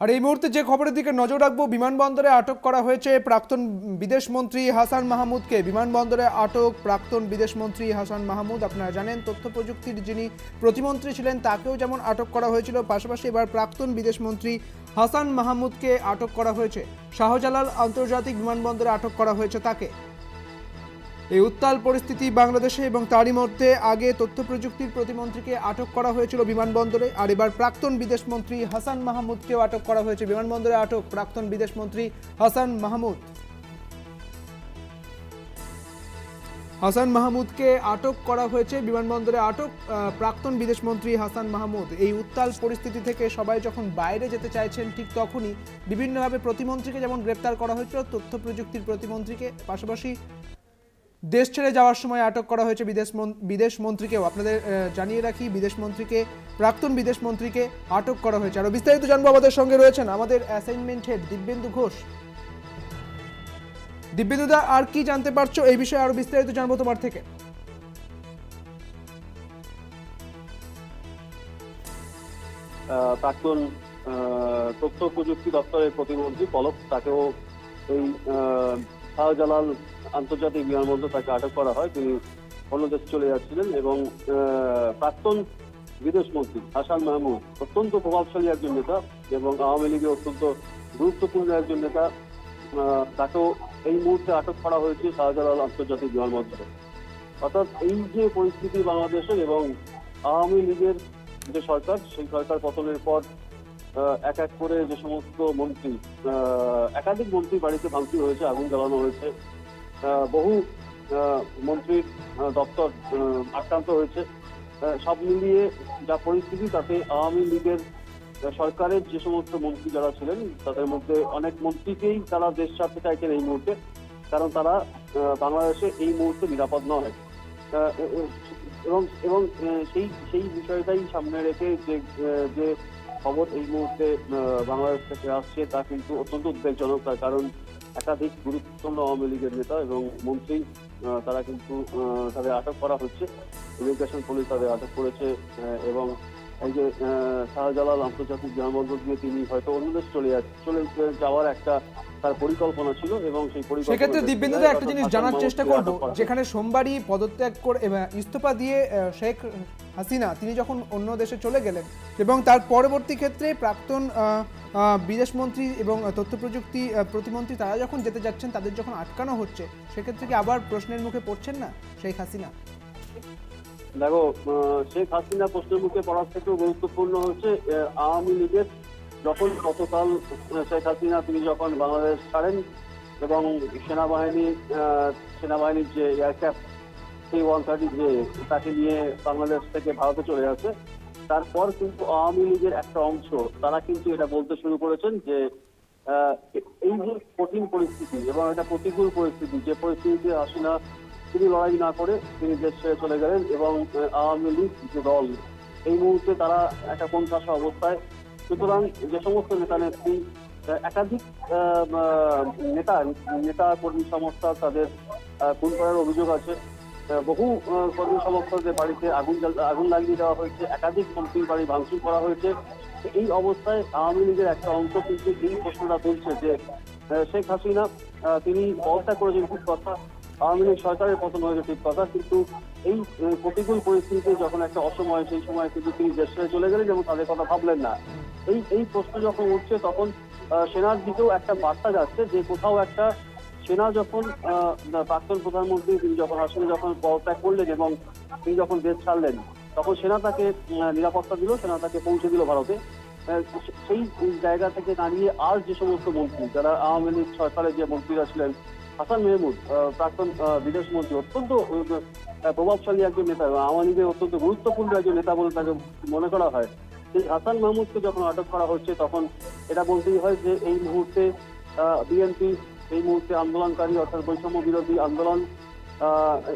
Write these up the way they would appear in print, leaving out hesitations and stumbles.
আর এই মুহূর্তে যে খবরের দিকে নজর রাখবো, বিমানবন্দরে আটক করা হয়েছে প্রাক্তন বিদেশমন্ত্রী হাসান মাহমুদকে। বিমানবন্দরে আটক প্রাক্তন বিদেশমন্ত্রী হাসান মাহমুদ। আপনারা জানেন তথ্য প্রযুক্তির যিনি প্রতিমন্ত্রী ছিলেন তাকেও যেমন আটক করা হয়েছিল, পাশাপাশি এবার প্রাক্তন বিদেশমন্ত্রী হাসান মাহমুদকে আটক করা হয়েছে। শাহজালাল আন্তর্জাতিক বিমানবন্দরে আটক করা হয়েছে তাকে। এই উত্তাল পরিস্থিতি বাংলাদেশে, এবং তারই মধ্যে আগে তথ্য প্রযুক্তির প্রতিমন্ত্রীকে আটক করা হয়েছিল বিমানবন্দরে, আর এবার প্রাক্তন বিদেশমন্ত্রী হাসান মাহমুদকেও আটক করা হয়েছে। বিমানবন্দরে আটক প্রাক্তন বিদেশমন্ত্রী হাসান মাহমুদ। হাসান মাহমুদকে আটক করা হয়েছে বিমানবন্দরে। আটক প্রাক্তন বিদেশমন্ত্রী হাসান মাহমুদ। এই উত্তাল পরিস্থিতি থেকে সবাই যখন বাইরে যেতে চাইছেন ঠিক তখনই বিভিন্নভাবে প্রতিমন্ত্রীকে যেমন গ্রেপ্তার করা হয়েছিল, তথ্য প্রযুক্তির প্রতিমন্ত্রীকে, পাশাপাশি দেশ ছেড়ে যাওয়ার সময় আটক করা হয়েছে বিদেশমন্ত্রীকেও। আপনাদের জানিয়ে রাখি, বিদেশমন্ত্রীকে, প্রাক্তন বিদেশমন্ত্রীকে আটক করা হয়েছে। আরো বিস্তারিত জানবো, আমাদের সঙ্গে রয়েছেন আমাদের অ্যাসাইনমেন্ট হেড দিব্যেন্দু ঘোষ। দিব্যেন্দুদা, আর কি জানতে পারছো এই বিষয়ে? আরো বিস্তারিত জানবো তোমার থেকে। প্রাক্তন তথ্য প্রযুক্তি দপ্তরের প্রতিমন্ত্রী পলক, তাকেও এই শাহজালাল আন্তর্জাতিক বিমানবন্দর তাকে আটক করা হয়। তিনি অন্য দেশে চলে যাচ্ছিলেন এবং প্রাক্তন বিদেশমন্ত্রী হাসান মাহমুদ অত্যন্ত প্রভাবশালী একজন নেতা এবং আওয়ামী লীগের অত্যন্ত গুরুত্বপূর্ণ একজন নেতা, তাকেও এই মুহূর্তে আটক করা হয়েছে শাহজালাল আন্তর্জাতিক বিমানবন্দরে। অর্থাৎ এই যে পরিস্থিতি বাংলাদেশে এবং আওয়ামী লীগের যে সরকার, সেই সরকার পতনের পর এক এক করে যে সমস্ত মন্ত্রী, একাধিক মন্ত্রী বাড়িতে ভাঙচুর হয়েছে, আগুন জ্বালানো হয়েছে, বহু মন্ত্রীর দপ্তর আক্রান্ত হয়েছে। সব মিলিয়ে যা পরিস্থিতি, তাতে আওয়ামী লীগের সরকারের যে সমস্ত মন্ত্রী যারা ছিলেন তাদের মধ্যে অনেক মন্ত্রীকেই তারা দেশ ছাড়তে চাইছেন এই মুহূর্তে, কারণ তারা বাংলাদেশে এই মুহূর্তে নিরাপদ নয়। এবং এবং সেই বিষয়টাই সামনে রেখে যে খবর এই মুহূর্তে বাংলাদেশ থেকে আসছে তা কিন্তু অত্যন্ত উদ্বেগজনক। তার কারণ একাধিক গুরুত্বপূর্ণ আওয়ামী লীগের নেতা এবং মন্ত্রী তারা কিন্তু তাদের আটক করা হচ্ছে। ইমিগ্রেশন পুলিশ তাদের আটক করেছে এবং এই যে শাহজালাল আন্তর্জাতিক বিমানবন্দর দিয়ে তিনি হয়তো অন্য দেশ চলে যাওয়ার একটা তার পরিকল্পনা ছিল এবং সেই পরিকল্পনা। সেক্ষেত্রে দিব্যেন্দুদা একটা জিনিস জানার চেষ্টা করব, যেখানে সোমবারই পদত্যাগ করে ইস্তফা দিয়ে শেখ হাসিনা তিনি যখন অন্য দেশে চলে গেলেন এবং তার পরবর্তী ক্ষেত্রে প্রাক্তন বিদেশমন্ত্রী এবং তথ্য প্রযুক্তি প্রতিমন্ত্রী তারা যখন যেতে যাচ্ছেন, তাদের যখন আটকানো হচ্ছে, সেক্ষেত্রে কি আবার প্রশ্নের মুখে পড়ছেন না শেখ হাসিনা? দেখো, শেখ হাসিনা প্রশ্নের মুখে পড়ার থেকেও গুরুত্বপূর্ণ হচ্ছে আওয়ামী লীগের যখন গতকাল শেখ হাসিনা তিনি যখন বাংলাদেশ ছাড়েন এবং সেনাবাহিনীর যে এয়ারক্রাফট C-130 যে তাকে নিয়ে বাংলাদেশ থেকে ভারতে চলে আসে, তারপর কিন্তু আওয়ামী লীগের একটা অংশ তারা কিন্তু এটা বলতে শুরু করেছেন যে এই যে কঠিন পরিস্থিতি এবং একটা প্রতিকূল পরিস্থিতি, যে পরিস্থিতিতে হাসিনা তিনি লড়াই না করে তিনি দেশ ছেড়ে চলে গেলেন এবং আওয়ামী লীগ যে দল এই মুহূর্তে তারা একটা কোণঠাসা অবস্থায়। সুতরাং যে সমস্ত নেতা নেত্রী, একাধিক নেতা কর্মী সংস্থা তাদের খুন করার অভিযোগ আছে, বহু কর্মী সংস্থাদের বাড়িতে আগুন লাগিয়ে দেওয়া হয়েছে, একাধিক মন্ত্রীর বাড়ি ভাঙচুর করা হয়েছে। এই অবস্থায় আওয়ামী লীগের একটা অংশ কিন্তু এই প্রশ্নটা তুলছে যে শেখ হাসিনা তিনি পদত্যাগ করেছেন ঠিক কথা, আওয়ামী লীগ সরকারের পতন হয়েছে ঠিক কথা, কিন্তু এই প্রতিকূল পরিস্থিতিতে যখন একটা অসময়, সেই সময় কিন্তু তিনি দেশ ছেড়ে চলে গেলেন এবং তাদের কথা ভাবলেন না। এই প্রশ্ন যখন উঠছে তখন সেনার দিকেও একটা বার্তা যাচ্ছে যে কোথাও একটা সেনা যখন প্রাক্তন প্রধানমন্ত্রী তিনি যখন হাসিনা যখন পদত্যাগ করলেন এবং তিনি যখন দেশ ছাড়লেন, তখন সেনা তাকে নিরাপত্তা দিল, সেনা তাকে পৌঁছে দিল ভারতে। সেই জায়গা থেকে দাঁড়িয়ে আর যে সমস্ত মন্ত্রী যারা আওয়ামী লীগ সরকারের যে মন্ত্রীরা ছিলেন, হাসান মাহমুদ প্রাক্তন বিদেশমন্ত্রী অত্যন্ত প্রভাবশালী একজন নেতা এবং আওয়ামী লীগের অত্যন্ত গুরুত্বপূর্ণ একজন নেতা বলে তাকে মনে করা হয়। সেই হাসান মাহমুদকে যখন আটক করা হচ্ছে তখন এটা বলতেই হয় যে এই মুহূর্তে বিএনপি, এই মুহূর্তে আন্দোলনকারী অর্থাৎ বৈষম্য বিরোধী আন্দোলন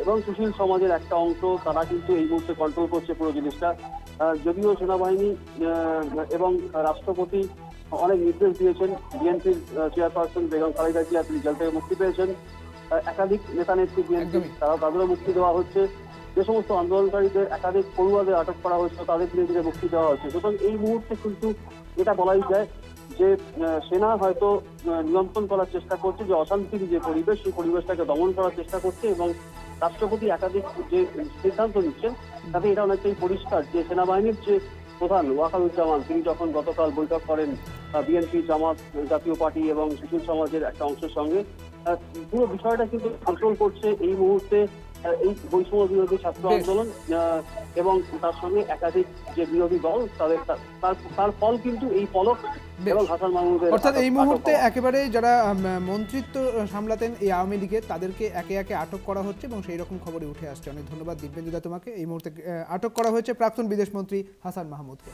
এবং সুশীল সমাজের একটা অংশ তারা কিন্তু এই মুহূর্তে কন্ট্রোল করছে পুরো জিনিসটা। যদিও সেনাবাহিনী এবং রাষ্ট্রপতি অনেক নির্দেশ দিয়েছেন, বিএনপির চেয়ারপারসন বেগম খালেদা জিয়া তিনি জেল থেকে মুক্তি পেয়েছেন, একাধিক নেতা নেত্রী বিএনপি তাদেরও মুক্তি দেওয়া হচ্ছে। যে সমস্ত আন্দোলনকারীদের একাধিক পড়ুয়াদের আটক করা হয়েছিল, তাদের ধীরে ধীরে মুক্তি দেওয়া হচ্ছে। সুতরাং এই মুহূর্তে কিন্তু এটা বলাই যায় যে সেনা হয়তো নিয়ন্ত্রণ করার চেষ্টা করছে, যে অশান্তির যে পরিবেশ, সেই পরিবেশটাকে দমন করার চেষ্টা করছে, এবং রাষ্ট্রপতি একাধিক যে সিদ্ধান্ত নিচ্ছেন তাতে এটা অনেকটাই পরিষ্কার যে সেনাবাহিনীর যে প্রধান ওয়াকারুজ্জামান, তিনি যখন গতকাল বৈঠক করেন বিএনপি, জামাত, জাতীয় পার্টি এবং শিশু সমাজের একটা অংশের সঙ্গে, পুরো বিষয়টা কিন্তু কন্ট্রোল করছে এই মুহূর্তে এই বৈষম্য বিরোধী ছাত্র আন্দোলন এবং তার সঙ্গে একাধিক যে বিরোধী দল, তার ফল কিন্তু এই পলক এবং হাসান মাহমুদের। অর্থাৎ এই মুহূর্তে একেবারে যারা মন্ত্রিত্ব সামলাতেন এই আওয়ামী লীগের, তাদেরকে একে একে আটক করা হচ্ছে এবং সেই রকম খবরই উঠে আসছে। অনেক ধন্যবাদ দিব্যেন্দুদা তোমাকে। এই মুহূর্তে আটক করা হয়েছে প্রাক্তন বিদেশমন্ত্রী হাসান মাহমুদকে।